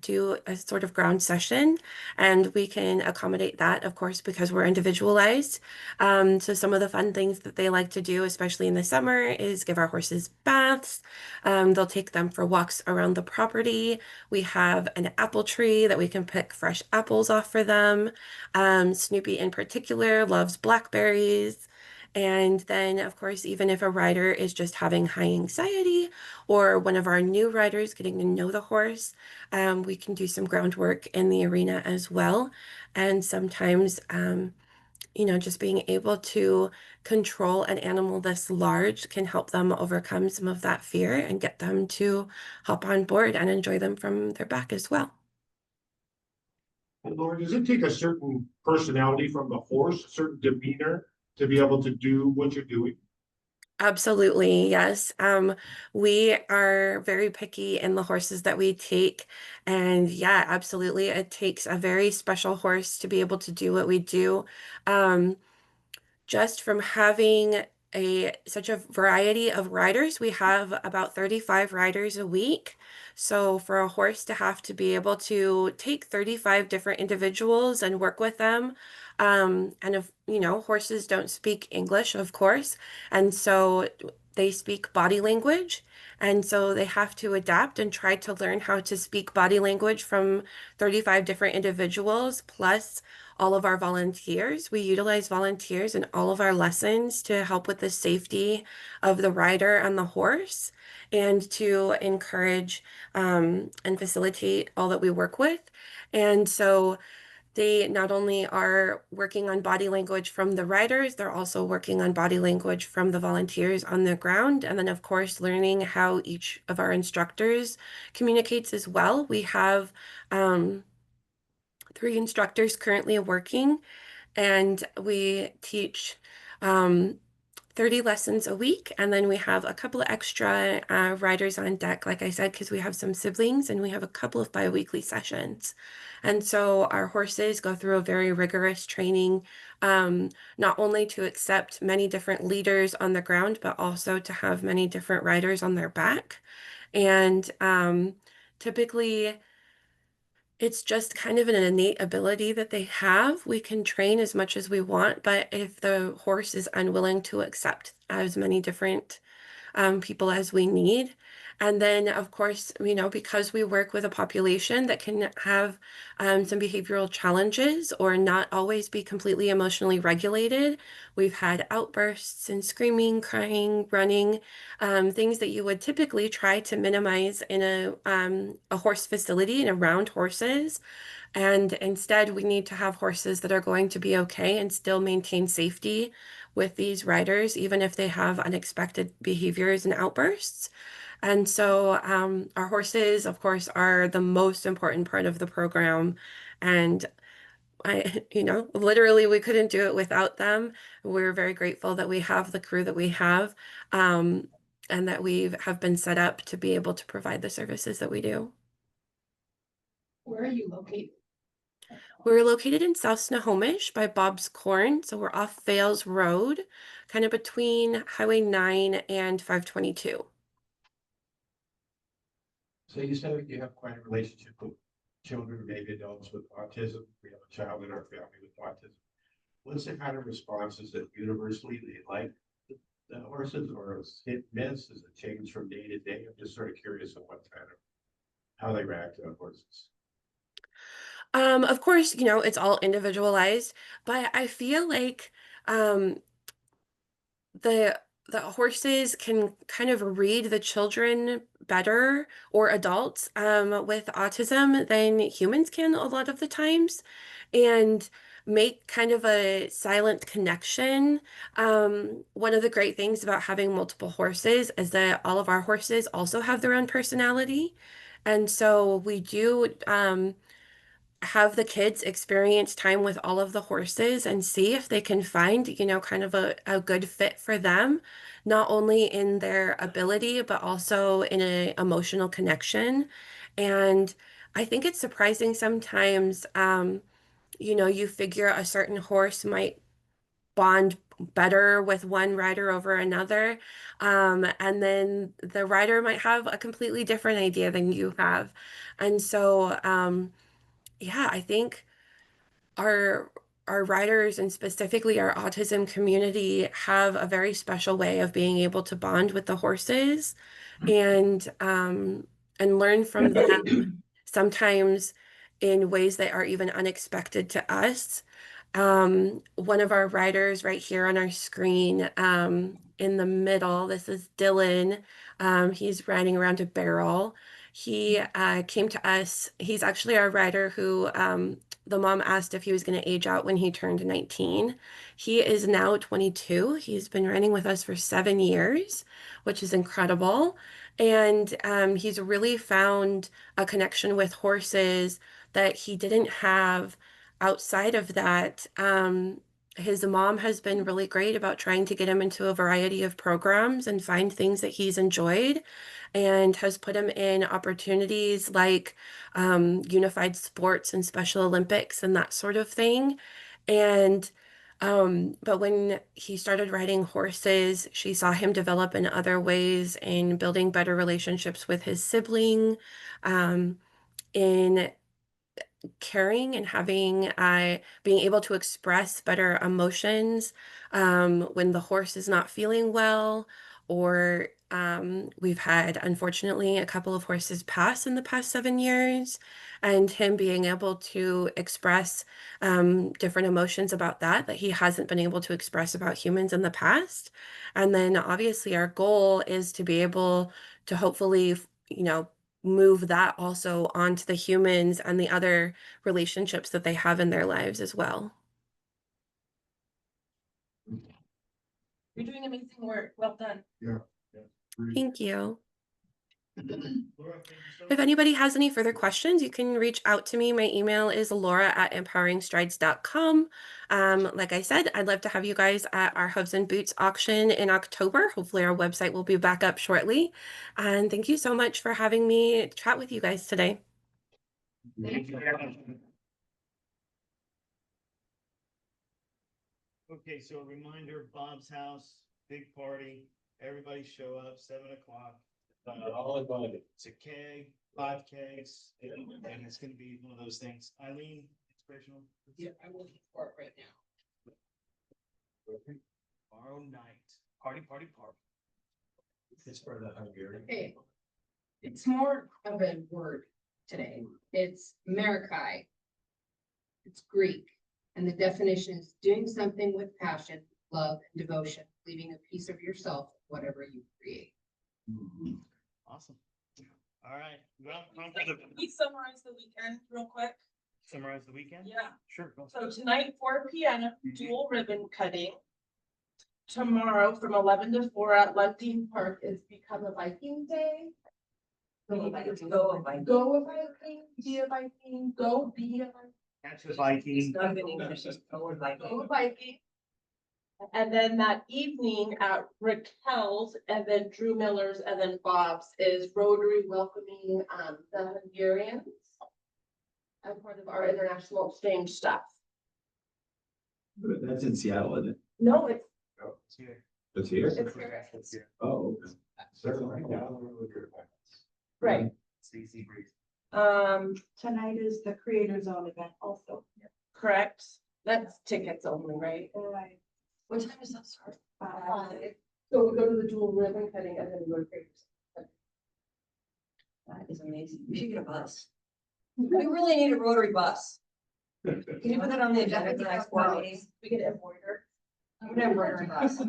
do a sort of ground session, and we can accommodate that, of course, because we're individualized. So some of the fun things that they like to do, especially in the summer, is give our horses baths. They'll take them for walks around the property. We have an apple tree that we can pick fresh apples off for them. Snoopy in particular loves blackberries. And then, of course, even if a rider is just having high anxiety, or one of our new riders getting to know the horse, we can do some groundwork in the arena as well. And sometimes, just being able to control an animal this large can help them overcome some of that fear and get them to hop on board and enjoy them from their back as well. And Laura, does it take a certain personality from the horse, a certain demeanor to be able to do what you're doing? Absolutely, yes. We are very picky in the horses that we take. And yeah, absolutely. It takes a very special horse to be able to do what we do. Just from having such a variety of riders, we have about 35 riders a week. So for a horse to have to be able to take 35 different individuals and work with them, and if horses don't speak English, of course, and so they speak body language, and so they have to adapt and try to learn how to speak body language from 35 different individuals, plus all of our volunteers. We utilize volunteers in all of our lessons to help with the safety of the rider and the horse, and to encourage and facilitate all that we work with. And so they not only are working on body language from the riders, they're also working on body language from the volunteers on the ground. And then, of course, learning how each of our instructors communicates as well. We have 3 instructors currently working, and we teach 30 lessons a week. And then we have a couple of extra riders on deck, like I said, because we have some siblings, and we have a couple of bi-weekly sessions. And so our horses go through a very rigorous training, not only to accept many different leaders on the ground, but also to have many different riders on their back. And typically, it's just kind of an innate ability that they have. We can train as much as we want, but if the horse is unwilling to accept as many different people as we need. And then, of course, because we work with a population that can have some behavioral challenges or not always be completely emotionally regulated, we've had outbursts and screaming, crying, running, things that you would typically try to minimize in a horse facility and around horses. And instead, we need to have horses that are going to be okay and still maintain safety with these riders, even if they have unexpected behaviors and outbursts. And so our horses, of course, are the most important part of the program. And literally we couldn't do it without them. We're very grateful that we have the crew that we have, and that we have been set up to be able to provide the services that we do. Where are you located? We're located in South Snohomish by Bob's Corn, so we're off Vales Road, kind of between Highway 9 and 522. So you said you have quite a relationship with children, maybe adults with autism. We have a child in our family with autism. What's the kind of responses that universally they like the horses, or is it miss? Does it change from day to day? I'm just sort of curious on what kind of, how they react to horses. Of course, it's all individualized, but I feel like um, the horses can kind of read the children better or adults with autism than humans can a lot of the times, and make kind of a silent connection. One of the great things about having multiple horses is that all of our horses also have their own personality. And so we do have the kids experience time with all of the horses and see if they can find, kind of a good fit for them, not only in their ability, but also in an emotional connection. And I think it's surprising sometimes, you figure a certain horse might bond better with one rider over another. And then the rider might have a completely different idea than you have. And so, yeah, I think our our riders and specifically our autism community have a very special way of being able to bond with the horses and learn from them sometimes in ways that are even unexpected to us. One of our riders right here on our screen, in the middle, this is Dylan. He's riding around a barrel. He came to us. He's actually our rider who the mom asked if he was going to age out when he turned 19. He is now 22. He's been riding with us for 7 years, which is incredible. And he's really found a connection with horses that he didn't have outside of that. His mom has been really great about trying to get him into a variety of programs and find things that he's enjoyed, and has put him in opportunities like unified sports and Special Olympics and that sort of thing. And but when he started riding horses, she saw him develop in other ways in building better relationships with his sibling, in caring and having being able to express better emotions when the horse is not feeling well, or we've had unfortunately a couple of horses pass in the past 7 years, and him being able to express different emotions about that he hasn't been able to express about humans in the past. And then obviously our goal is to be able to hopefully move that also onto the humans and the other relationships that they have in their lives as well. You're doing amazing work. Well done. Yeah. Thank you. If anybody has any further questions, you can reach out to me. My email is laura@empoweringstrides.com. Like I said, I'd love to have you guys at our Hooves and Boots auction in October. Hopefully our website will be back up shortly. And thank you so much for having me chat with you guys today. Okay, so a reminder, Bob's house, big party, everybody show up, 7 o'clock. All invited. It's a keg, 5 kegs, and it's gonna be one of those things. Eileen, inspirational. Yeah, I'm looking for it right now. Tomorrow night, party. It's for the Hungarian. Okay. It's more of a word today. It's Marikai. It's Greek, and the definition is doing something with passion, love, and devotion, leaving a piece of yourself, whatever you create. Awesome. All right. Well, Can we summarize the weekend real quick? summarize the weekend? Yeah. Sure. Go. So tonight, 4 p.m., dual ribbon cutting. Tomorrow from 11 to 4 at Lundin Park is Become a Viking Day. Go a Viking, be a Viking, go be a Viking. Catch the Viking. Go a Viking. And then that evening at Raquel's, and then Drew Miller's, and then Bob's is Rotary welcoming the Hungarians. as part of our international exchange stuff. That's in Seattle, isn't it? No, it's, It's here? it's here. Oh. Right. Tonight is the Creator Zone event also. Correct. That's tickets only, right? Right. What time does that start? So we go to the dual ribbon cutting and then we go to Creators. That is amazing. We should get a bus. We really need a rotary bus. Can you put that on the agenda for the next board meeting? We can embroider. I'm gonna have a rotary bus.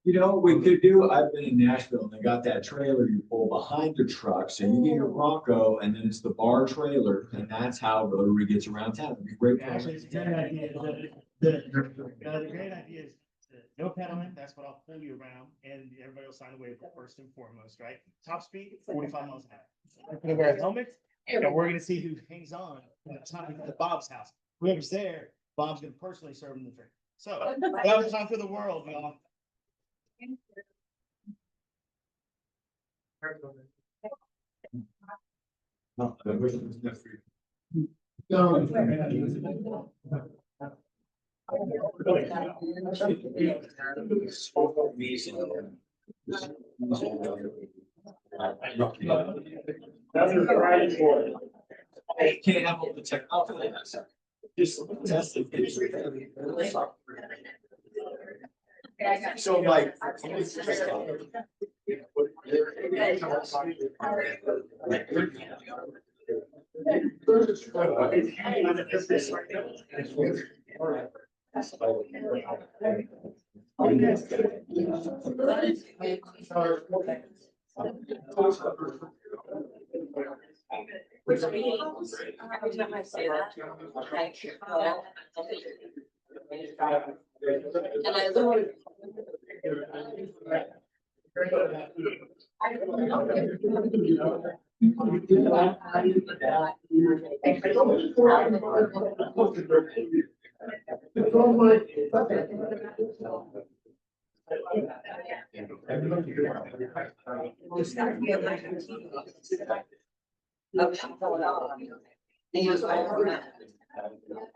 You know, what we could do, I've been in Nashville and they got that trailer you pull behind the truck, so you get your Bronco and then it's the bar trailer and that's how Rotary gets around town. It'd be great. Actually, it's a great idea. The great idea is no pedaling, that's what I'll pull you around, and everybody will sign away first and foremost, right? Top speed, 45 miles an hour. I'm gonna wear a helmet, and we're gonna see who hangs on from the time we get to Bob's house. Whoever's there, Bob's gonna personally serve them the drink. So, that was time for the world, y'all. I can't have all the technology. Just test it. So like. Which means, every time I say that, and I literally.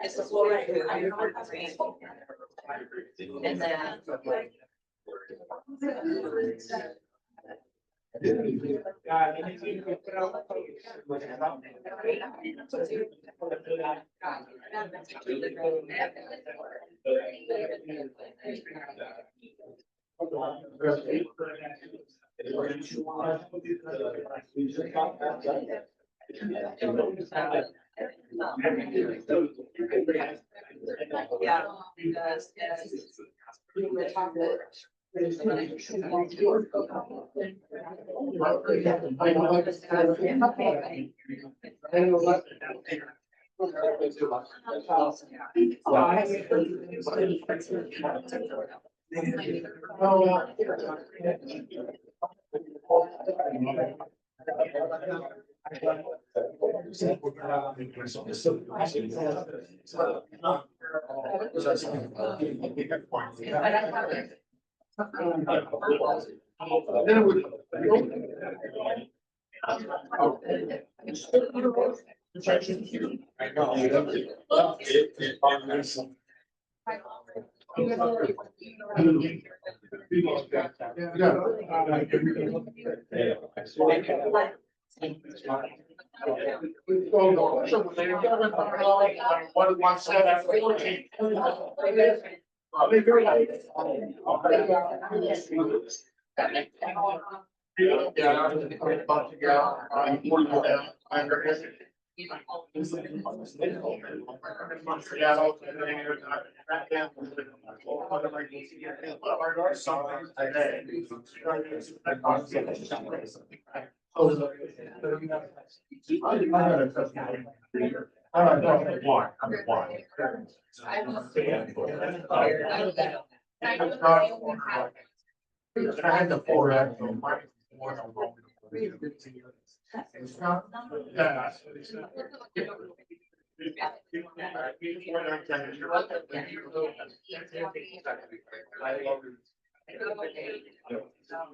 It's the floor. And then.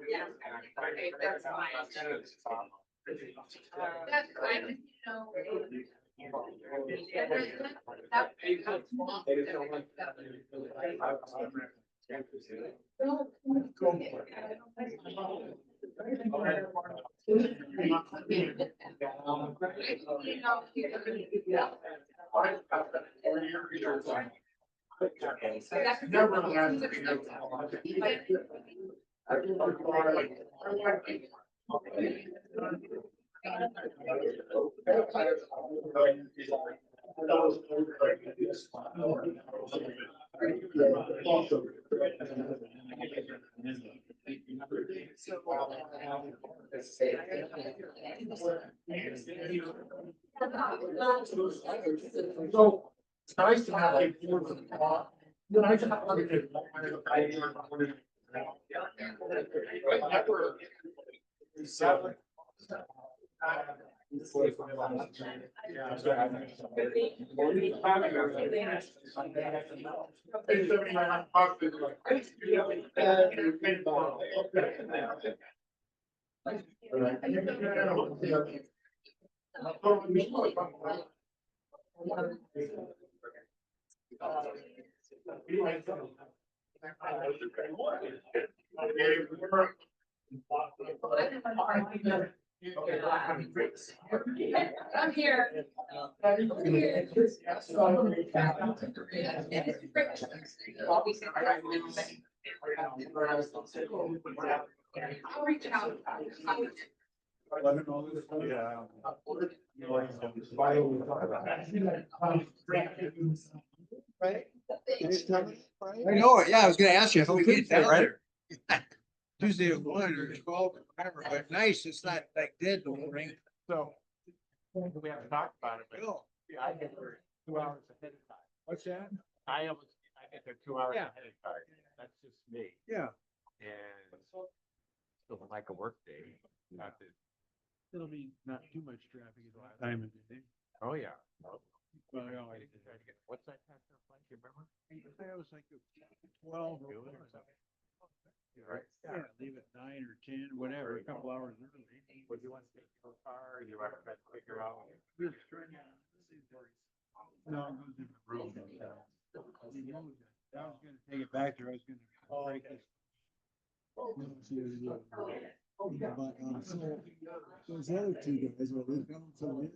Yeah. That's, I, you know. So it's nice to have like. Nice to have like. I'm here. I'll reach out. Right? I know it, yeah, I was gonna ask you how we get down there. Tuesday at 1 or 12, or whatever, but nice, it's not like dead the whole ring. So. We haven't talked about it, but No. I get there 2 hours ahead of time. What's that? I get there 2 hours Yeah. ahead of time. That's just me. Yeah. And still like a work day. Not that, It'll be not too much traffic at the time of the day. oh, yeah. Well, you know, What's that time like, you remember? I was like 12 or something. Right. Yeah, leave at 9 or 10, whatever, a couple hours early. Would you want to take your car, or you want to try to figure out? Just trying to. No, it goes in the road. I was gonna take it back there, I was gonna break this. Those other two guys, well, they come from in.